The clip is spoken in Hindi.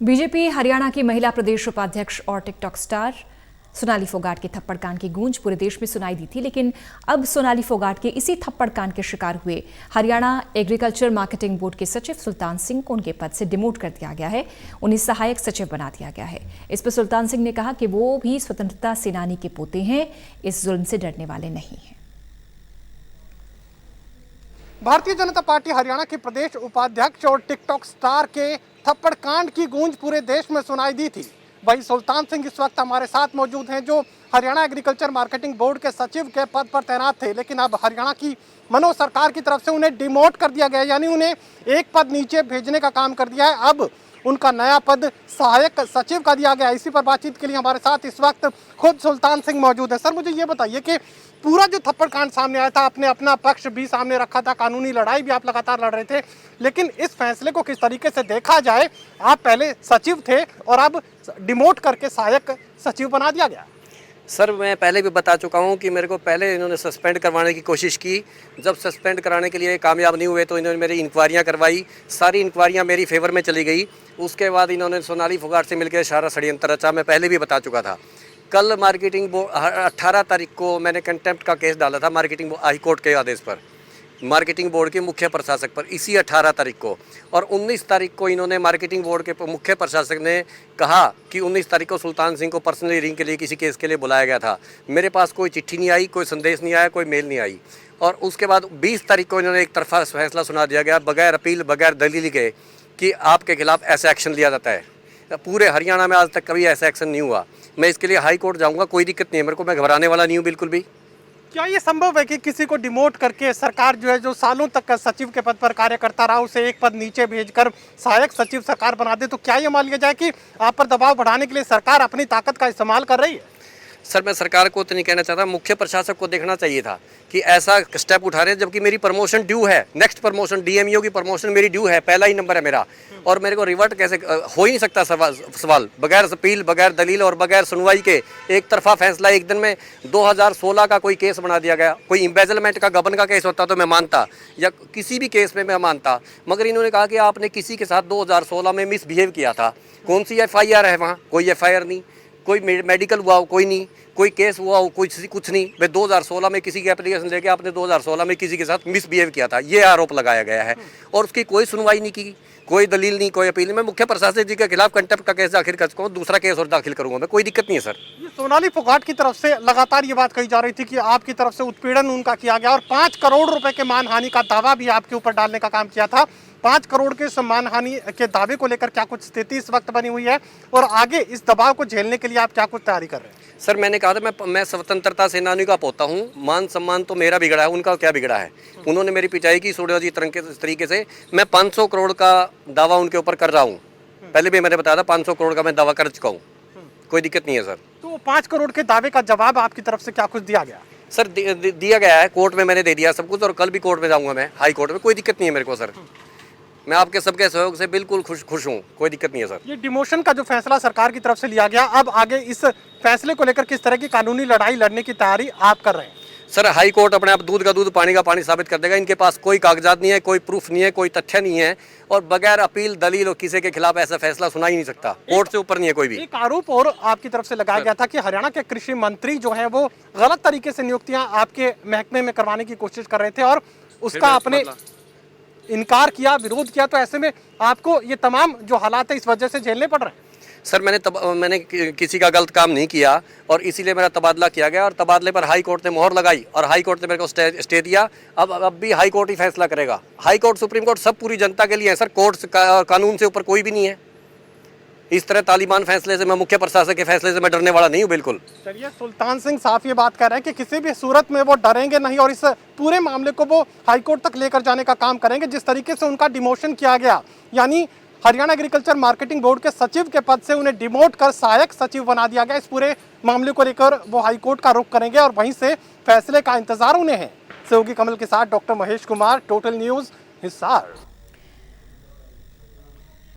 बीजेपी हरियाणा की महिला प्रदेश उपाध्यक्ष और टिकटॉक स्टार सोनाली फोगाट के थप्पड़ कांड की गूंज पूरे देश में सुनाई दी थी, लेकिन अब सोनाली फोगाट के इसी थप्पड़ कांड के शिकार हुए हरियाणा एग्रीकल्चर मार्केटिंग बोर्ड के सचिव सुल्तान सिंह को उनके पद से डिमोट कर दिया गया है। उन्हें सहायक सचिव बना दिया गया है। इस पर सुल्तान सिंह ने कहा कि वो भी स्वतंत्रता सेनानी के पोते हैं, इस जुल्म से डरने वाले नहीं हैं। भारतीय जनता पार्टी हरियाणा के प्रदेश उपाध्यक्ष और टिकटॉक स्टार के थप्पड़ कांड की गूंज पूरे देश में सुनाई दी थी। वही सुल्तान सिंह इस वक्त हमारे साथ मौजूद हैं, जो हरियाणा एग्रीकल्चर मार्केटिंग बोर्ड के सचिव के पद पर तैनात थे, लेकिन अब हरियाणा की मनोज सरकार की तरफ से उन्हें डिमोट कर दिया गया, यानी उन्हें एक पद नीचे भेजने का काम कर दिया है। अब उनका नया पद सहायक सचिव का दिया गया। इसी पर बातचीत के लिए हमारे साथ इस वक्त खुद सुल्तान सिंह मौजूद है। सर, मुझे ये बताइए कि पूरा जो थप्पड़ कांड सामने आया था, आपने अपना पक्ष भी सामने रखा था, कानूनी लड़ाई भी आप लगातार लड़ रहे थे, लेकिन इस फैसले को किस तरीके से देखा जाए? आप पहले सचिव थे और अब डिमोट करके सहायक सचिव बना दिया गया। सर, मैं पहले भी बता चुका हूं कि मेरे को पहले इन्होंने सस्पेंड करवाने की कोशिश की। जब सस्पेंड कराने के लिए कामयाब नहीं हुए तो इन्होंने मेरी इंक्वायरियां करवाई। सारी इंक्वायरियां मेरी फेवर में चली गई। उसके बाद इन्होंने सोनाली फोगाट से मिलकर सारा षड्यंत्र रचा। मैं पहले भी बता चुका था। कल मार्केटिंग बोर्ड 18 तारीख को मैंने कंटेम्प्ट का केस डाला था मार्केटिंग हाई कोर्ट के आदेश पर, मार्केटिंग बोर्ड के मुख्य प्रशासक पर, इसी 18 तारीख को। और 19 तारीख को इन्होंने मार्केटिंग बोर्ड के मुख्य प्रशासक ने कहा कि 19 तारीख को सुल्तान सिंह को पर्सनली रिंग के लिए किसी केस के लिए बुलाया गया था। मेरे पास कोई चिट्ठी नहीं आई, कोई संदेश नहीं आया, कोई मेल नहीं आई। और उसके बाद 20 तारीख को इन्होंने एक तरफा फैसला सुना दिया गया बगैर अपील, बगैर दलील के, कि आपके खिलाफ ऐसा एक्शन लिया जाता है। पूरे हरियाणा में आज तक कभी ऐसा एक्शन नहीं हुआ। मैं इसके लिए हाई कोर्ट जाऊँगा, कोई दिक्कत नहीं है मेरे को, मैं घबराने वाला नहीं हूँ बिल्कुल भी। क्या ये संभव है कि किसी को डिमोट करके सरकार जो सालों तक सचिव के पद पर कार्य करता रहा, उसे एक पद नीचे भेजकर सहायक सचिव सरकार बना दे? तो क्या ये मान लिया जाए कि आप पर दबाव बढ़ाने के लिए सरकार अपनी ताकत का इस्तेमाल कर रही है? सर, मैं सरकार को तो नहीं कहना चाहता, मुख्य प्रशासक को देखना चाहिए था कि ऐसा स्टेप उठा रहे हैं, जबकि मेरी प्रमोशन ड्यू है। नेक्स्ट प्रमोशन डीएमईओ की प्रमोशन मेरी ड्यू है, पहला ही नंबर है मेरा, और मेरे को रिवर्ट कैसे हो ही नहीं सकता सवाल बगैर अपील, बगैर दलील और बगैर सुनवाई के एक तरफा फैसला। एक दिन में 2016 का कोई केस बना दिया गया। कोई इम्बेजलमेंट का गबन का केस होता तो मैं मानता, या किसी भी केस में मैं मानता, मगर इन्होंने कहा कि आपने किसी के साथ 2016 में मिसबिहेव किया था। कौन सी एफआईआर है वहाँ? कोई एफआईआर नहीं, कोई मेडिकल हुआ हो कोई नहीं, कोई केस हुआ हो कुछ नहीं। मैं 2016 में किसी की एप्लीकेशन लेके आपने 2016 में किसी के साथ मिसबिहेव किया था, ये आरोप लगाया गया है, और उसकी कोई सुनवाई नहीं की, कोई दलील नहीं, कोई अपील नहीं। मैं मुख्य प्रशासक जी के खिलाफ कंटेम्प्ट का केस दाखिल कर चुका हूँ, दूसरा केस और दाखिल करूंगा मैं, कोई दिक्कत नहीं है सर। सोनाली फोगाट की तरफ से लगातार ये बात कही जा रही थी कि आपकी तरफ से उत्पीड़न उनका किया गया और 5 करोड़ रुपए के मानहानि का दावा भी आपके ऊपर डालने का काम किया था। 5 करोड़ के इस मानहानि के दावे को लेकर क्या कुछ स्थिति इस वक्त बनी हुई है, और आगे इस दबाव को झेलने के लिए आप क्या कुछ तैयारी कर रहे हैं? सर, मैंने कहा था मैं स्वतंत्रता सेनानी का पोता हूँ। मान सम्मान तो मेरा बिगड़ा है, उनका क्या बिगड़ा है? उन्होंने मेरी पिटाई की सूर्यजी तरीके से। मैं 500 करोड़ का दावा उनके ऊपर कर रहा हूँ। पहले भी मैंने बताया था 500 करोड़ का मैं दावा कर चुका हूँ, कोई दिक्कत नहीं है सर। तो 5 करोड़ के दावे का जवाब आपकी तरफ से क्या कुछ दिया गया? सर, दिया गया है, कोर्ट में मैंने दे दिया सब कुछ, और कल भी कोर्ट में जाऊँगा मैं, हाई कोर्ट में, कोई दिक्कत नहीं है मेरे को सर। मैं आपके सबके सहयोग से बिल्कुल खुश हूँ, कोई दिक्कत नहीं है सर। ये डिमोशन का जो फैसला सरकार की तरफ से लिया गया, अब आगे इस फैसले को लेकर किस तरह की कानूनी लड़ाई लड़ने की तैयारी आप कर रहे हैं? सर, हाई कोर्ट अपने आप दूध का दूध, पानी का पानी साबित कर देगा। इनके पास कोई कागजात नहीं है, कोई प्रूफ नहीं है, कोई तथ्य नहीं है, और बगैर अपील, दलील और किसी के खिलाफ ऐसा फैसला सुना ही नहीं सकता। कोर्ट से ऊपर नहीं है कोई भी। एक आरोप और आपकी तरफ से लगाया गया था कि हरियाणा के कृषि मंत्री जो है वो गलत तरीके से नियुक्तियां आपके महकमे में करवाने की कोशिश कर रहे थे, और उसका आपने इनकार किया, विरोध किया। तो ऐसे में आपको ये तमाम जो हालात है इस वजह से झेलने पड़ रहे हैं? सर, मैंने किसी का गलत काम नहीं किया, और इसीलिए मेरा तबादला किया गया, और तबादले पर हाई कोर्ट ने मोहर लगाई, और हाई कोर्ट ने मेरे को स्टे दिया। अब भी हाई कोर्ट ही फैसला करेगा। हाई कोर्ट, सुप्रीम कोर्ट सब पूरी जनता के लिए है सर। कोर्ट कानून से ऊपर कोई भी नहीं है। इस तरह तालिबान फैसले से, मैं मुख्य प्रशासक के फैसले से मैं डरने वाला नहीं हूँ बिल्कुल। चलिए, सुल्तान सिंह साफ ये बात कर रहे हैं कि किसी भी सूरत में वो डरेंगे नहीं, और इस पूरे मामले को वो हाईकोर्ट तक लेकर जाने का काम करेंगे। जिस तरीके से उनका डिमोशन किया गया, यानी हरियाणा एग्रीकल्चर मार्केटिंग बोर्ड के सचिव के पद से उन्हें डिमोट कर सहायक सचिव बना दिया गया, इस पूरे मामले को लेकर वो हाईकोर्ट का रुख करेंगे, और वहीं से फैसले का इंतजार उन्हें है। सहयोगी कमल के साथ doctor Mahesh Kumar, total news, Hisar.